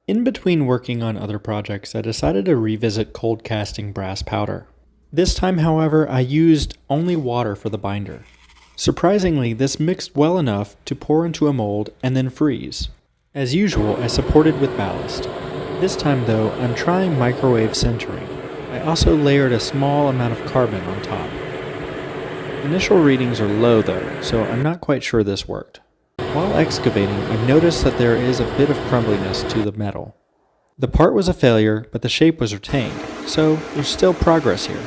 In between working on other projects, I decided to revisit cold casting brass powder. This time, however, I used only water for the binder. Surprisingly, this mixed well enough to pour into a mold and then freeze. As usual, I supported with ballast. This time though, I'm trying microwave sintering. I also layered a small amount of carbon on top. Initial readings are low though, so I'm not quite sure this worked. While excavating, I've noticed that there is a bit of crumbliness to the metal. The part was a failure, but the shape was retained, so there's still progress here.